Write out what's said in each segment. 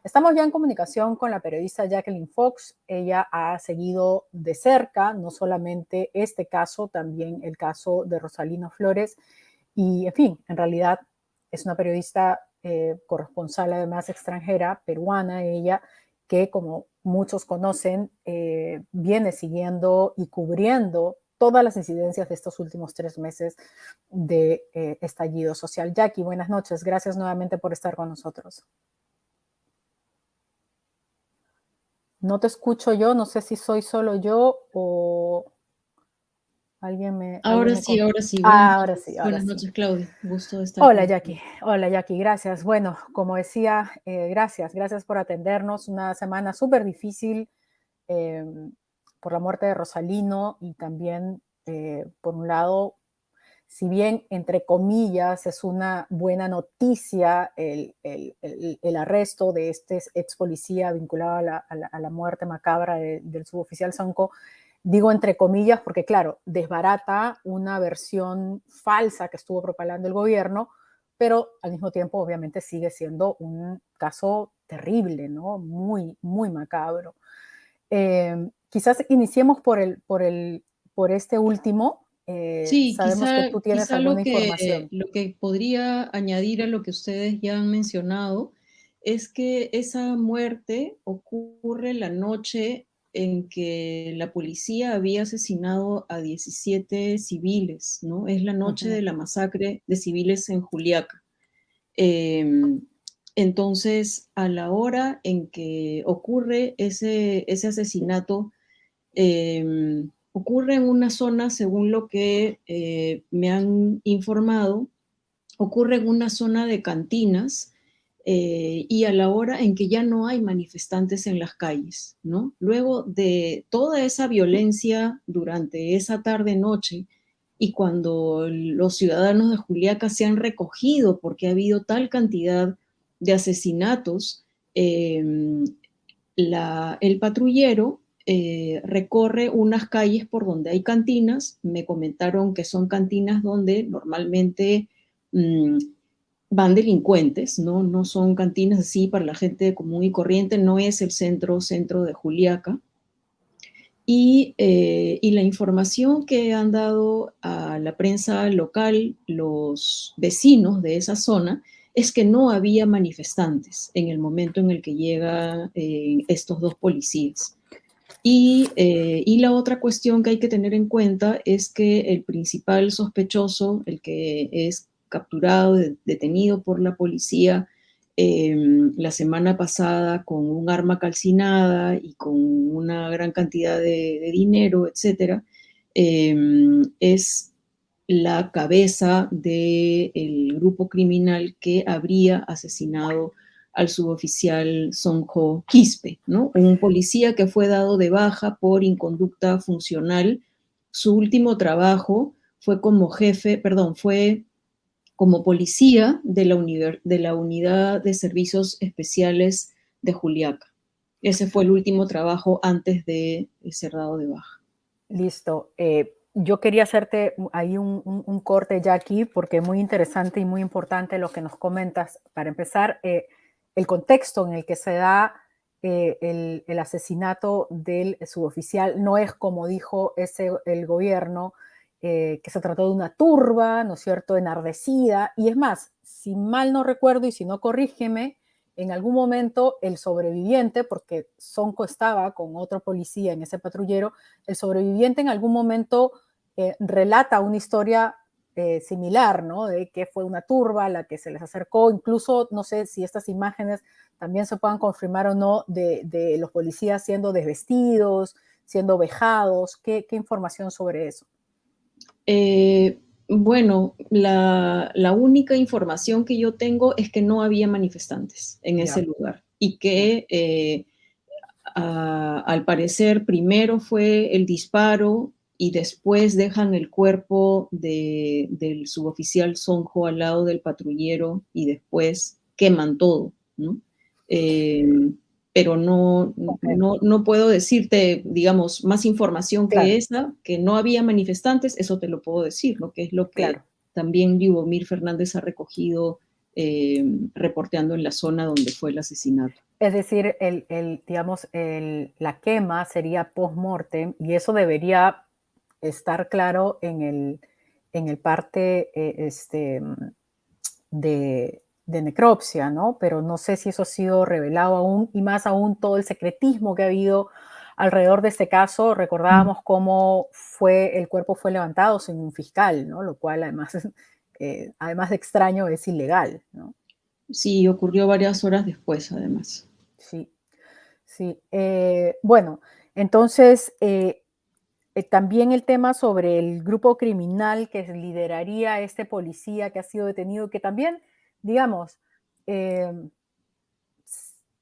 Estamos ya en comunicación con la periodista Jacqueline Fox. Ella ha seguido de cerca no solamente este caso, también el caso de Rosalino Flores. Y, en fin, en realidad es una periodista corresponsal, además extranjera, peruana ella, que como muchos conocen, viene siguiendo y cubriendo todas las incidencias de estos últimos 3 meses de estallido social. Jackie, buenas noches. Gracias nuevamente por estar con nosotros. No te escucho yo, no sé si soy solo yo o alguien me... Ahora sí, confirma. ahora sí. Ahora sí, ahora Buenas sí. noches, Claudia. Gusto de estar Hola, contigo. Jackie. Hola, Jackie. Gracias. Bueno, como decía, gracias por atendernos. Una semana súper difícil eh, por la muerte de Rosalino y también, por un lado, si bien, entre comillas, es una buena noticia el arresto de este ex policía vinculado a la muerte macabra del suboficial Sonko, digo entre comillas porque, claro, desbarata una versión falsa que estuvo propagando el gobierno, pero al mismo tiempo, obviamente, sigue siendo un caso terrible, ¿no? Muy, muy macabro. Quizás iniciemos por este último. Sí, Sabemos que tú tienes quizá alguna información. lo que podría añadir a lo que ustedes ya han mencionado es que esa muerte ocurre la noche en que la policía había asesinado a 17 civiles, ¿no? Es la noche Ujú. de la masacre de civiles en Juliaca. Eh, entonces, a la hora en que ocurre ese asesinato, ocurre en una zona, según lo que me han informado, ocurre en una zona de cantinas y a la hora en que ya no hay manifestantes en las calles, ¿no? Luego de toda esa violencia durante esa tarde-noche y cuando los ciudadanos de Juliaca se han recogido porque ha habido tal cantidad de asesinatos, el patrullero recorre unas calles por donde hay cantinas. Me comentaron que son cantinas donde normalmente mmm, van delincuentes, ¿no? No son cantinas así para la gente común y corriente, no es el centro de Juliaca. Y la información que han dado a la prensa local los vecinos de esa zona es que no había manifestantes en el momento en el que llegan estos dos policías. Y la otra cuestión que hay que tener en cuenta es que el principal sospechoso, el que es capturado, detenido por la policía la semana pasada con un arma calcinada y con una gran cantidad de dinero, etcétera, es la cabeza del grupo criminal que habría asesinado al suboficial Sonjo Quispe, ¿no? Un policía que fue dado de baja por inconducta funcional. Su último trabajo fue como fue como policía de la Unidad de Servicios Especiales de Juliaca. Ese fue el último trabajo antes de ser dado de baja. Listo. Yo quería hacerte ahí un corte, Jackie, porque es muy interesante y muy importante lo que nos comentas. Para empezar, el contexto en el que se da el asesinato del suboficial no es como dijo el gobierno, que se trató de una turba, ¿no es cierto?, enardecida. Y es más, si mal no recuerdo y si no, corrígeme, en algún momento el sobreviviente, porque Sonko estaba con otro policía en ese patrullero, el sobreviviente en algún momento relata una historia similar, ¿no? De que fue una turba a la que se les acercó, incluso no sé si estas imágenes también se puedan confirmar o no, de los policías siendo desvestidos, siendo vejados. ¿Qué información sobre eso? Bueno, la única información que yo tengo es que no había manifestantes en ese Ya, lugar y ya. que al parecer primero fue el disparo y después dejan el cuerpo del suboficial Sonjo al lado del patrullero y después queman todo, ¿no? Eh, pero Okay. no puedo decirte, digamos, más información que Claro, esa, que no había manifestantes, eso te lo puedo decir, ¿no? Que es lo que claro. también Ljubomir Fernández ha recogido reporteando en la zona donde fue el asesinato. Es decir, digamos, la quema sería post-mortem y eso debería estar claro en el parte de necropsia, ¿no? Pero no sé si eso ha sido revelado aún y más aún todo el secretismo que ha habido alrededor de este caso. Recordábamos cómo el cuerpo fue levantado sin un fiscal, ¿no? Lo cual además de extraño es ilegal, ¿no? Sí, ocurrió varias horas después, además. Sí, sí. Bueno, entonces también el tema sobre el grupo criminal que lideraría este policía que ha sido detenido, que también, digamos, eh,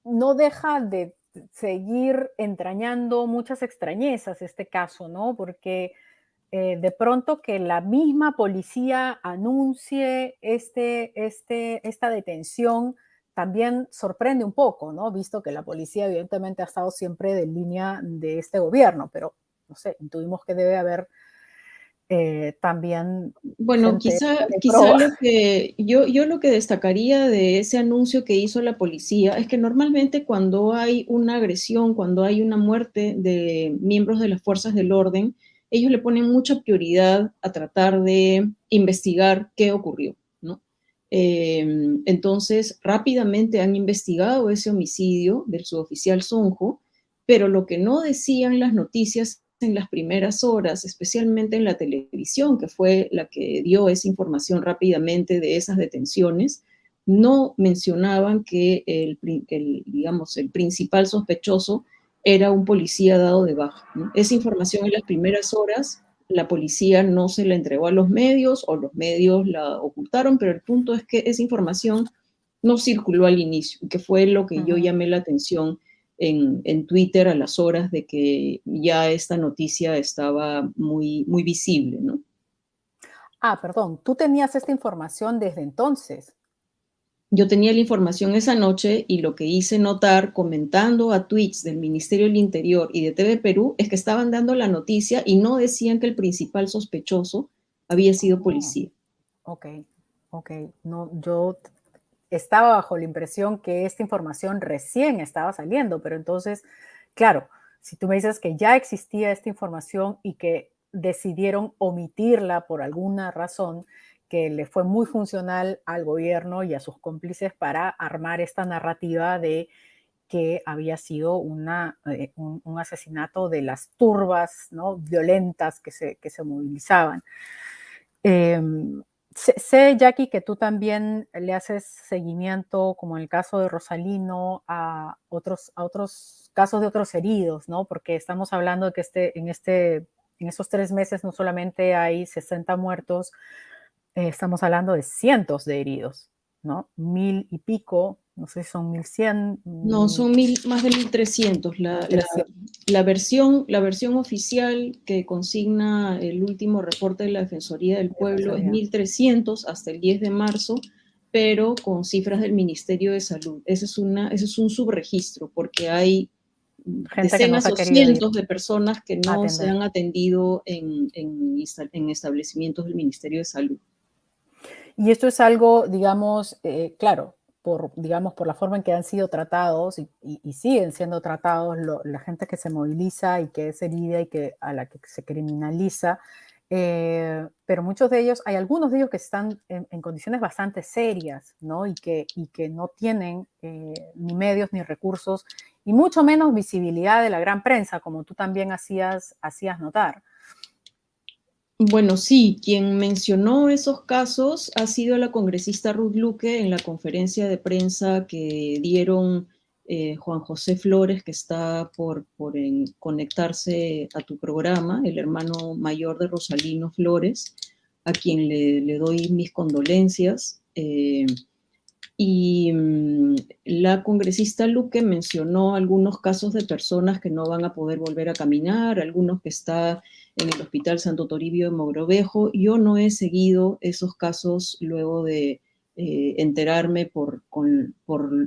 no deja de seguir entrañando muchas extrañezas este caso, ¿no? Porque de pronto que la misma policía anuncie esta detención también sorprende un poco, ¿no? Visto que la policía evidentemente ha estado siempre de línea de este gobierno, pero no sé, intuimos que debe haber también Bueno, gente quizá, de quizá proa. lo que yo lo que destacaría de ese anuncio que hizo la policía es que normalmente cuando hay una agresión, cuando hay una muerte de miembros de las fuerzas del orden, ellos le ponen mucha prioridad a tratar de investigar qué ocurrió, ¿no? Entonces, rápidamente han investigado ese homicidio del suboficial Sonjo, pero lo que no decían las noticias en las primeras horas, especialmente en la televisión, que fue la que dio esa información rápidamente de esas detenciones, no mencionaban que digamos, el principal sospechoso era un policía dado de baja, ¿no? Esa información en las primeras horas la policía no se la entregó a los medios o los medios la ocultaron, pero el punto es que esa información no circuló al inicio, que fue lo que yo Ujú. llamé la atención en Twitter a las horas de que ya esta noticia estaba muy, muy visible, ¿no? Ah, perdón, tú tenías esta información desde entonces. Yo tenía la información esa noche y lo que hice notar comentando a tweets del Ministerio del Interior y de TV Perú es que estaban dando la noticia y no decían que el principal sospechoso había sido Oh, policía. ok, ok. No, yo estaba bajo la impresión que esta información recién estaba saliendo, pero entonces, claro, si tú me dices que ya existía esta información y que decidieron omitirla por alguna razón que le fue muy funcional al gobierno y a sus cómplices para armar esta narrativa de que había sido un asesinato de las turbas, ¿no? Violentas que se movilizaban. Eh, sé, Jackie, que tú también le haces seguimiento, como en el caso de Rosalino, a otros casos de otros heridos, ¿no? Porque estamos hablando de que en estos 3 meses no solamente hay 60 muertos, estamos hablando de cientos de heridos, ¿no? 1000 y pico, no sé si son 1100, No, son más de 1.300. 1300. La versión oficial que consigna el último reporte de la Defensoría del Pueblo es 1.300 hasta el 10 de marzo, pero con cifras del Ministerio de Salud. Ese es un subregistro, porque hay Gente que no decenas se ha o querido ir cientos de personas que a no se atender. han atendido en establecimientos del Ministerio de Salud. Y esto es algo, digamos, claro, digamos, por la forma en que han sido tratados y siguen siendo tratados la gente que se moviliza y que es herida y a la que se criminaliza, pero muchos de ellos, hay algunos de ellos que están en condiciones bastante serias, ¿no? Y que no tienen ni medios ni recursos y mucho menos visibilidad de la gran prensa, como tú también hacías notar. Bueno, sí, quien mencionó esos casos ha sido la congresista Ruth Luque en la conferencia de prensa que dieron Juan José Flores, que está por conectarse a tu programa, el hermano mayor de Rosalino Flores, a quien le doy mis condolencias. Y la congresista Luque mencionó algunos casos de personas que no van a poder volver a caminar, algunos que está en el Hospital Santo Toribio de Mogrovejo. Yo no he seguido esos casos luego de enterarme por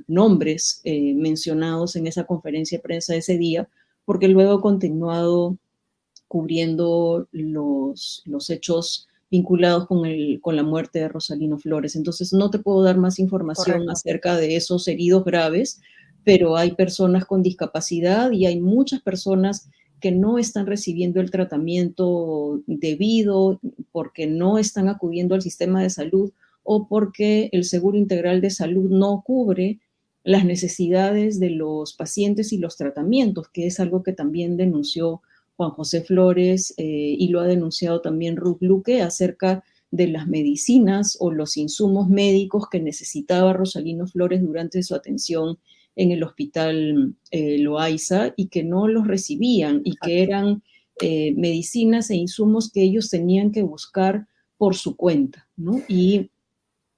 nombres mencionados en esa conferencia de prensa ese día, porque luego he continuado cubriendo los hechos vinculados con la muerte de Rosalino Flores. Entonces, no te puedo dar más información Correcto. acerca de esos heridos graves, pero hay personas con discapacidad y hay muchas personas que no están recibiendo el tratamiento debido porque no están acudiendo al sistema de salud o porque el Seguro Integral de Salud no cubre las necesidades de los pacientes y los tratamientos, que es algo que también denunció Juan José Flores y lo ha denunciado también Ruth Luque acerca de las medicinas o los insumos médicos que necesitaba Rosalino Flores durante su atención en el hospital Loaiza y que no los recibían y que Exacto. eran medicinas e insumos que ellos tenían que buscar por su cuenta, ¿no? Y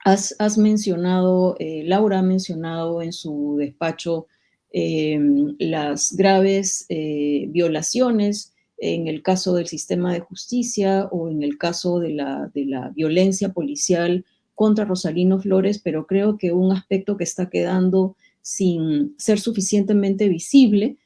has mencionado, Laura ha mencionado en su despacho las graves violaciones en el caso del sistema de justicia o en el caso de la violencia policial contra Rosalino Flores, pero creo que un aspecto que está quedando sin ser suficientemente visible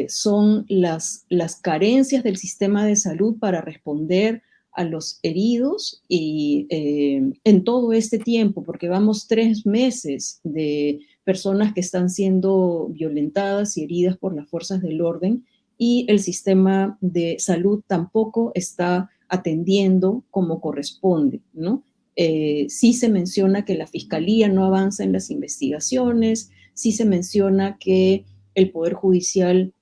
son las carencias del sistema de salud para responder a los heridos y en todo este tiempo, porque vamos 3 meses de personas que están siendo violentadas y heridas por las fuerzas del orden y el sistema de salud tampoco está atendiendo como corresponde, ¿no? Sí se menciona que la fiscalía no avanza en las investigaciones, sí se menciona que el Poder Judicial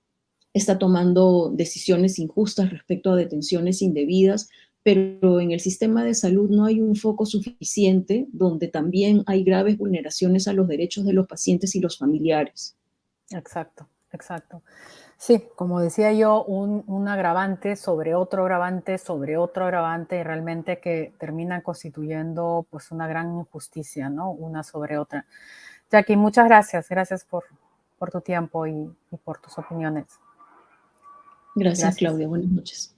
está tomando decisiones injustas respecto a detenciones indebidas, pero en el sistema de salud no hay un foco suficiente donde también hay graves vulneraciones a los derechos de los pacientes y los familiares. Exacto, exacto. Sí, como decía yo, un agravante sobre otro agravante sobre otro agravante y realmente que terminan constituyendo pues una gran injusticia, ¿no? Una sobre otra. Jackie, muchas gracias. Gracias por tu tiempo y por tus opiniones. Gracias, Gracias. Claudia. Buenas noches.